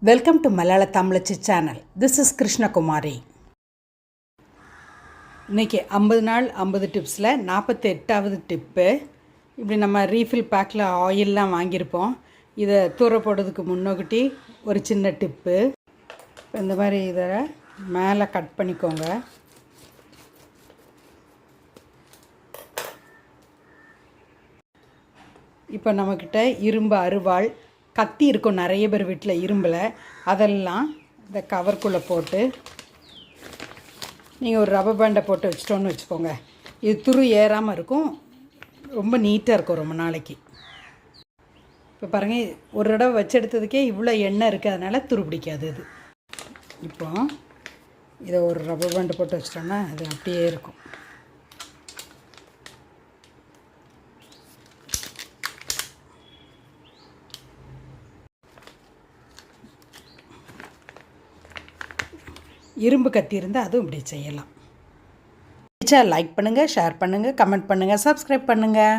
Welcome to மலையாள தமிழச்சி channel. This is Krishnakumari. இன்றைக்கி 50 நாள் 50 டிப்ஸில் 48வது டிப்பு. இப்படி நம்ம ரீஃபில் பேக்கில் ஆயிலெலாம் வாங்கியிருப்போம். இதை தூர போடுறதுக்கு முன்னோக்கிட்டி ஒரு சின்ன டிப்பு. இந்த மாதிரி இதை மேலே கட் பண்ணிக்கோங்க. இப்போ நம்மக்கிட்ட இரும்பு அருவாள், கத்தி இருக்கும் நிறைய பேர் வீட்டில் இரும்பில். அதெல்லாம் இந்த கவர்க்குள்ளே போட்டு நீங்கள் ஒரு ரப்பர் பேண்டை போட்டு வச்சிட்டோன்னு வச்சுக்கோங்க. இது துரு ஏறாமல் இருக்கும், ரொம்ப நீட்டாக இருக்கும் ரொம்ப நாளைக்கு. இப்போ பாருங்கள், ஒரு தடவை வச்செடுத்ததுக்கே இவ்வளோ எண்ணெய் இருக்குது, அதனால் துரு பிடிக்காது இது. இப்போ இதை ஒரு ரப்பர் பேண்டை போட்டு வச்சிட்டோன்னா அது அப்படியே இருக்கும். இரும்பு கத்தி இருந்தால் அதுவும் இப்படி செய்யலாம். லைக் பண்ணுங்கள், ஷேர் பண்ணுங்கள், கமெண்ட் பண்ணுங்கள், சப்ஸ்கிரைப் பண்ணுங்கள்.